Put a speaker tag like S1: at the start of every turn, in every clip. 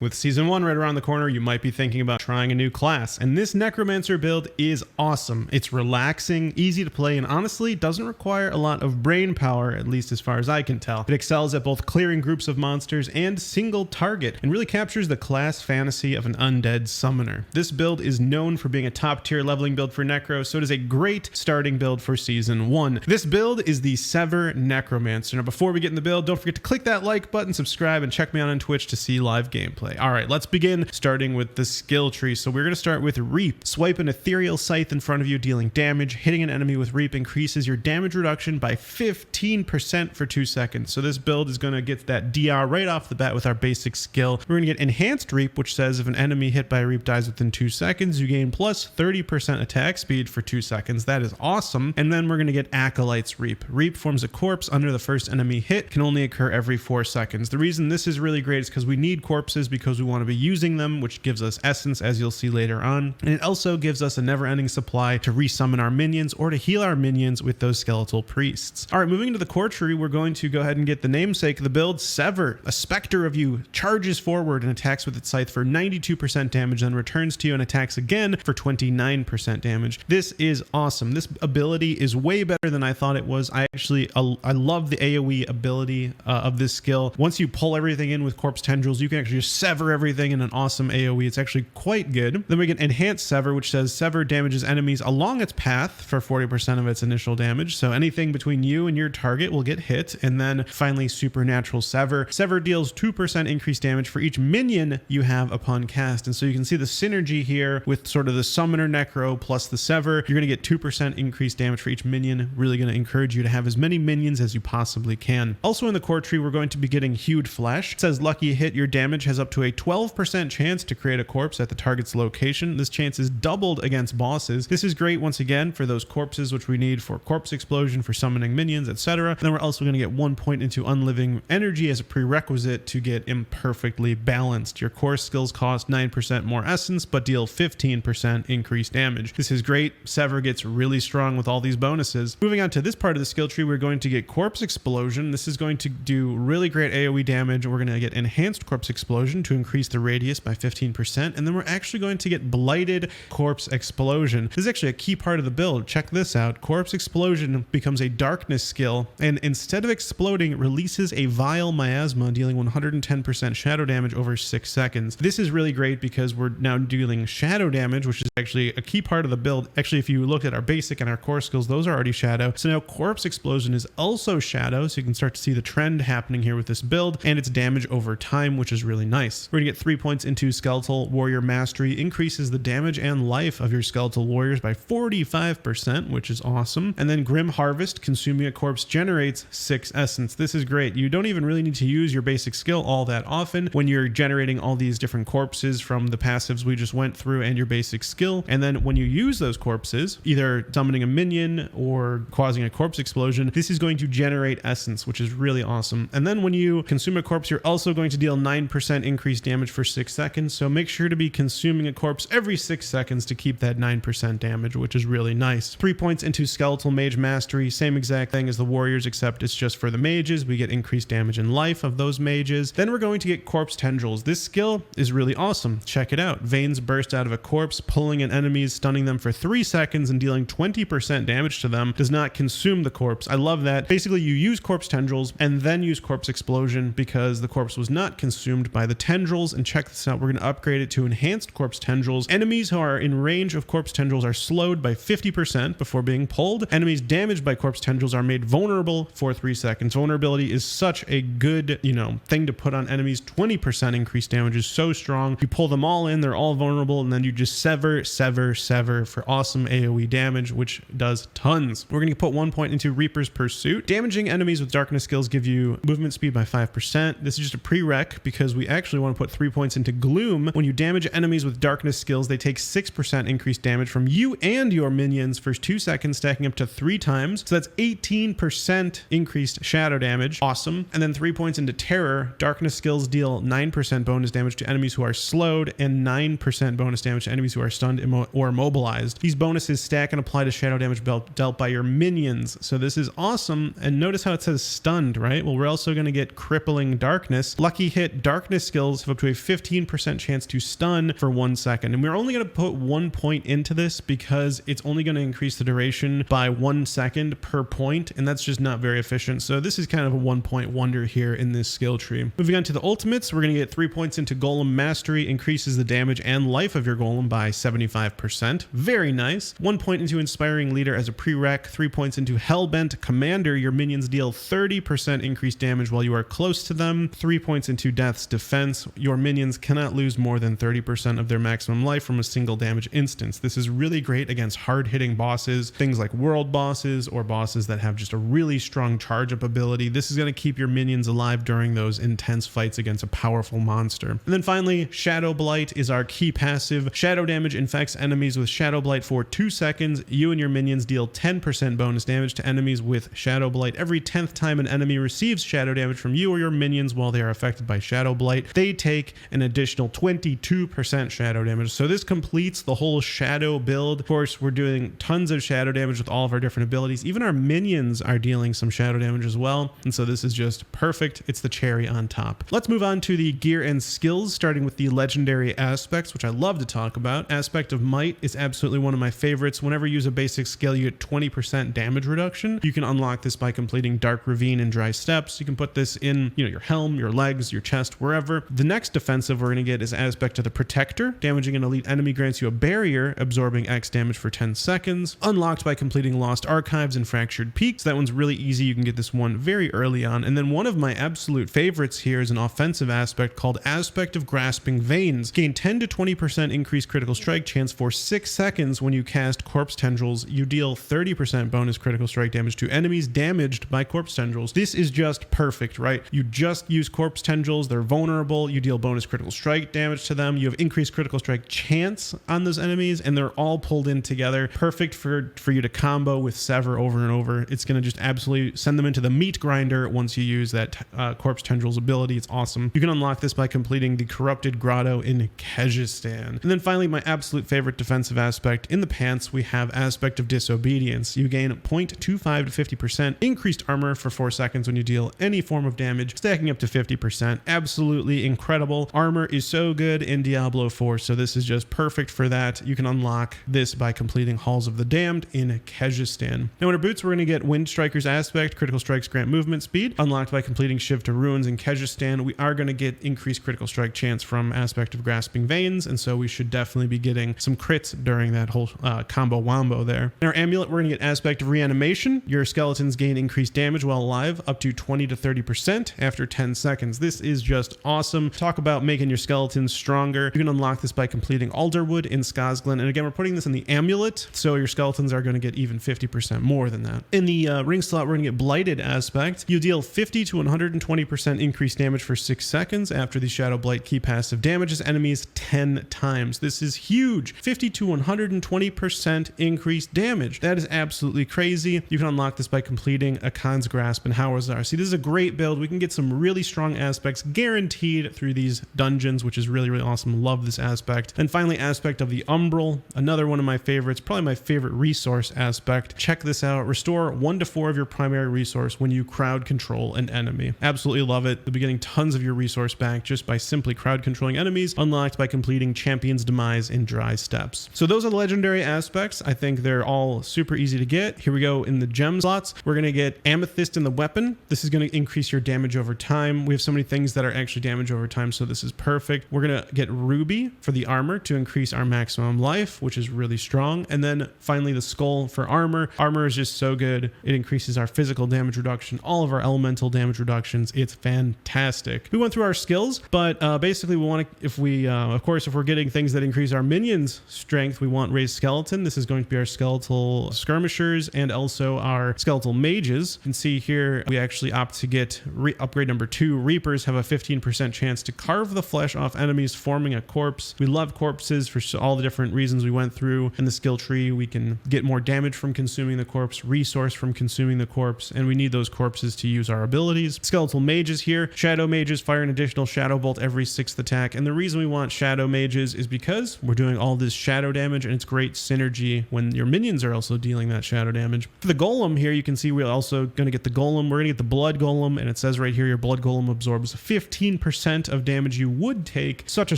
S1: With Season 1 right around the corner, you might be thinking about trying a new class, and this Necromancer build is awesome. It's relaxing, easy to play, and honestly doesn't require a lot of brain power, at least as far as I can tell. It excels at both clearing groups of monsters and single target, and really captures the class fantasy of an undead summoner. This build is known for being a top tier leveling build for Necro, so it is a great starting build for Season 1. This build is the Sever Necromancer. Now before we get in the build, don't forget to click that like button, subscribe, and check me out on Twitch to see live gameplay. All right, let's begin starting with the skill tree. So we're going to start with Reap. Swipe an ethereal scythe in front of you, dealing damage. Hitting an enemy with Reap increases your damage reduction by 15% for 2 seconds. So this build is going to get that DR right off the bat with our basic skill. We're going to get Enhanced Reap, which says if an enemy hit by a Reap dies within 2 seconds, you gain plus 30% attack speed for 2 seconds. That is awesome. And then we're going to get Acolyte's Reap. Reap forms a corpse under the first enemy hit, can only occur every 4 seconds. The reason this is really great is because we need corpses because we want to be using them, which gives us essence, as you'll see later on. And it also gives us a never-ending supply to resummon our minions or to heal our minions with those skeletal priests. All right, moving into the core tree, we're going to go ahead and get the namesake of the build, Sever. A specter of you charges forward and attacks with its scythe for 92% damage, then returns to you and attacks again for 29% damage. This is awesome. This ability is way better than I thought it was. I love the AoE ability of this skill. Once you pull everything in with corpse tendrils, you can actually just sever everything in an awesome AoE. It's actually quite good. Then we get Enhanced Sever, which says Sever damages enemies along its path for 40% of its initial damage. So anything between you and your target will get hit. And then finally Supernatural Sever. Sever deals 2% increased damage for each minion you have upon cast. And so you can see the synergy here with sort of the Summoner Necro plus the Sever. You're going to get 2% increased damage for each minion. Really going to encourage you to have as many minions as you possibly can. Also in the core tree, we're going to be getting Hewed Flesh. It says lucky hit, your damage has up to a 12% chance to create a corpse at the target's location. This chance is doubled against bosses. This is great once again for those corpses which we need for corpse explosion, for summoning minions, etc. Then we're also going to get 1 point into unliving energy as a prerequisite to get imperfectly balanced. Your core skills cost 9% more essence but deal 15% increased damage. This is great. Sever gets really strong with all these bonuses. Moving on to this part of the skill tree, we're going to get Corpse Explosion. This is going to do really great AoE damage. We're going to get Enhanced Corpse Explosion to increase the radius by 15%, and then we're actually going to get Blighted Corpse Explosion. This is actually a key part of the build. Check this out. Corpse Explosion becomes a darkness skill, and instead of exploding, it releases a Vile Miasma, dealing 110% shadow damage over 6 seconds. This is really great because we're now dealing shadow damage, which is actually a key part of the build. Actually, if you look at our basic and our core skills, those are already shadow. So now Corpse Explosion is also shadow, so you can start to see the trend happening here with this build, and its damage over time, which is really nice. We're gonna get 3 points into Skeletal Warrior Mastery. Increases the damage and life of your skeletal warriors by 45%, which is awesome. And then Grim Harvest, consuming a corpse generates 6 essence. This is great. You don't even really need to use your basic skill all that often when you're generating all these different corpses from the passives we just went through and your basic skill. And then when you use those corpses, either summoning a minion or causing a corpse explosion, this is going to generate essence, which is really awesome. And then when you consume a corpse, you're also going to deal 9% increased damage for 6 seconds. So make sure to be consuming a corpse every 6 seconds to keep that 9% damage, which is really nice. 3 points into Skeletal Mage Mastery. Same exact thing as the warriors, except it's just for the mages. We get increased damage and life of those mages. Then we're going to get Corpse Tendrils. This skill is really awesome. Check it out. Veins burst out of a corpse, pulling in enemies, stunning them for 3 seconds and dealing 20% damage to them. Does not consume the corpse. I love that. Basically, you use Corpse Tendrils and then use Corpse Explosion because the corpse was not consumed by the tendrils. And check this out. We're going to upgrade it to Enhanced Corpse Tendrils. Enemies who are in range of Corpse Tendrils are slowed by 50% before being pulled. Enemies damaged by Corpse Tendrils are made vulnerable for 3 seconds. Vulnerability is such a good, thing to put on enemies. 20% increased damage is so strong. You pull them all in, they're all vulnerable, and then you just sever for awesome AoE damage, which does tons. We're going to put 1 point into Reaper's Pursuit. Damaging enemies with darkness skills give you movement speed by 5%. This is just a prereq because we actually want to put 3 points into Gloom. When you damage enemies with darkness skills, they take 6% increased damage from you and your minions for 2 seconds, stacking up to 3 times. So that's 18% increased shadow damage. Awesome. And then 3 points into Terror. Darkness skills deal 9% bonus damage to enemies who are slowed and 9% bonus damage to enemies who are stunned or immobilized. These bonuses stack and apply to shadow damage dealt by your minions. So this is awesome. And notice how it says stunned, right? Well, we're also going to get Crippling Darkness. Lucky hit, darkness skills skills have up to a 15% chance to stun for 1 second. And we're only going to put 1 point into this because it's only going to increase the duration by 1 second per point, and that's just not very efficient. So this is kind of a 1 point wonder here in this skill tree. Moving on to the ultimates, we're going to get 3 points into Golem Mastery, increases the damage and life of your golem by 75%. Very nice. 1 point into Inspiring Leader as a prereq, 3 points into Hellbent Commander. Your minions deal 30% increased damage while you are close to them. 3 points into Death's Defense. Your minions cannot lose more than 30% of their maximum life from a single damage instance. This is really great against hard-hitting bosses, things like world bosses or bosses that have just a really strong charge-up ability. This is going to keep your minions alive during those intense fights against a powerful monster. And then finally, Shadow Blight is our key passive. Shadow damage infects enemies with Shadow Blight for 2 seconds. You and your minions deal 10% bonus damage to enemies with Shadow Blight. Every 10th time an enemy receives shadow damage from you or your minions while they are affected by Shadow Blight, they take an additional 22% shadow damage. So this completes the whole shadow build. Of course, we're doing tons of shadow damage with all of our different abilities. Even our minions are dealing some shadow damage as well. And so this is just perfect. It's the cherry on top. Let's move on to the gear and skills, starting with the legendary aspects, which I love to talk about. Aspect of Might is absolutely one of my favorites. Whenever you use a basic skill, you get 20% damage reduction. You can unlock this by completing Dark Ravine and Dry Steps. You can put this in, your helm, your legs, your chest, wherever. The next defensive we're going to get is Aspect of the Protector. Damaging an elite enemy grants you a barrier, absorbing X damage for 10 seconds. Unlocked by completing Lost Archives and Fractured Peaks. That one's really easy. You can get this one very early on. And then one of my absolute favorites here is an offensive aspect called Aspect of Grasping Veins. Gain 10 to 20% increased critical strike chance for 6 seconds when you cast Corpse Tendrils. You deal 30% bonus critical strike damage to enemies damaged by Corpse Tendrils. This is just perfect, right? You just use Corpse Tendrils. They're vulnerable. You deal bonus critical strike damage to them. You have increased critical strike chance on those enemies, and they're all pulled in together. Perfect for you to combo with Sever over and over. It's going to just absolutely send them into the meat grinder once you use that Corpse Tendrils ability. It's awesome. You can unlock this by completing the Corrupted Grotto in Kyrgyzstan. And then finally, my absolute favorite defensive aspect. In the pants, we have Aspect of Disobedience. You gain 0.25 to 50% increased armor for 4 seconds when you deal any form of damage, stacking up to 50%. Absolutely incredible. Armor is so good in Diablo 4, so this is just perfect for that. You can unlock this by completing Halls of the Damned in Kyrgyzstan. Now in our boots, we're going to get Wind Striker's Aspect. Critical strikes grant movement speed. Unlocked by completing Shiv to Ruins in Kyrgyzstan. We are going to get increased critical strike chance from Aspect of Grasping Veins, and so we should definitely be getting some crits during that whole combo wombo there. In our amulet, we're going to get Aspect of Reanimation. Your skeletons gain increased damage while alive, up to 20 to 30% after 10 seconds. This is just awesome. Talk about making your skeletons stronger. You can unlock this by completing Alderwood in Skazglen. And again, we're putting this in the amulet, so your skeletons are going to get even 50% more than that. In the ring slot, we're going to get Blighted Aspect. You deal 50 to 120% increased damage for 6 seconds after the Shadow Blight key passive damages enemies 10 times. This is huge. 50 to 120% increased damage. That is absolutely crazy. You can unlock this by completing Akan's Grasp and Hawazar. See, this is a great build. We can get some really strong aspects guaranteed through these dungeons, which is really, really awesome. Love this aspect. And finally, Aspect of the Umbral, another one of my favorites, probably my favorite resource aspect. Check this out. Restore 1 to 4 of your primary resource when you crowd control an enemy. Absolutely love it. You'll be getting tons of your resource back just by simply crowd controlling enemies, unlocked by completing Champion's Demise in Dry Steps. So those are the legendary aspects. I think they're all super easy to get. Here we go in the gem slots. We're going to get Amethyst in the weapon. This is going to increase your damage over time. We have so many things that are actually damage over time, so this is perfect. We're going to get Ruby for the armor to increase our maximum life, which is really strong. And then finally the Skull for armor. Armor is just so good. It increases our physical damage reduction, all of our elemental damage reductions. It's fantastic. We went through our skills, but basically we want to, if we're getting things that increase our minions' strength, we want Raised Skeleton. This is going to be our skeletal skirmishers and also our skeletal mages. You can see here we actually opt to get upgrade number 2. Reapers have a 15% chance to carve the flesh off enemies forming a corpse. We love corpses for all the different reasons we went through in the skill tree. We can get more damage from consuming the corpse, resource from consuming the corpse, and we need those corpses to use our abilities. Skeletal mages here. Shadow mages fire an additional shadow bolt every 6th attack, and the reason we want shadow mages is because we're doing all this shadow damage, and it's great synergy when your minions are also dealing that shadow damage. For the golem here, you can see we're also going to get the golem. We're going to get the blood golem, and it says right here your blood golem absorbs 15% 15% of damage you would take. Such a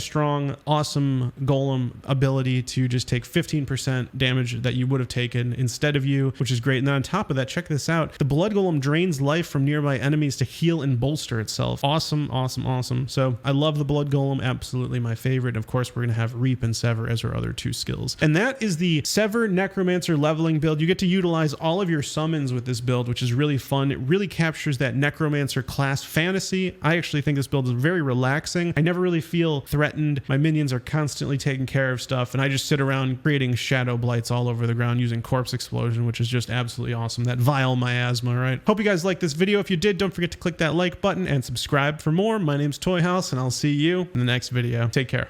S1: strong, awesome golem ability to just take 15% damage that you would have taken instead of you, which is great. And then on top of that, check this out. The blood golem drains life from nearby enemies to heal and bolster itself. Awesome, awesome, awesome. So I love the blood golem, absolutely my favorite. Of course, we're going to have Reap and Sever as our other two skills. And that is the Sever Necromancer leveling build. You get to utilize all of your summons with this build, which is really fun. It really captures that Necromancer class fantasy. I actually think this build is very relaxing. I never really feel threatened. My minions are constantly taking care of stuff, and I just sit around creating shadow blights all over the ground using Corpse Explosion, which is just absolutely awesome. That vile miasma, right? Hope you guys liked this video. If you did, don't forget to click that like button and subscribe for more. My name's Toyhouze, and I'll see you in the next video. Take care.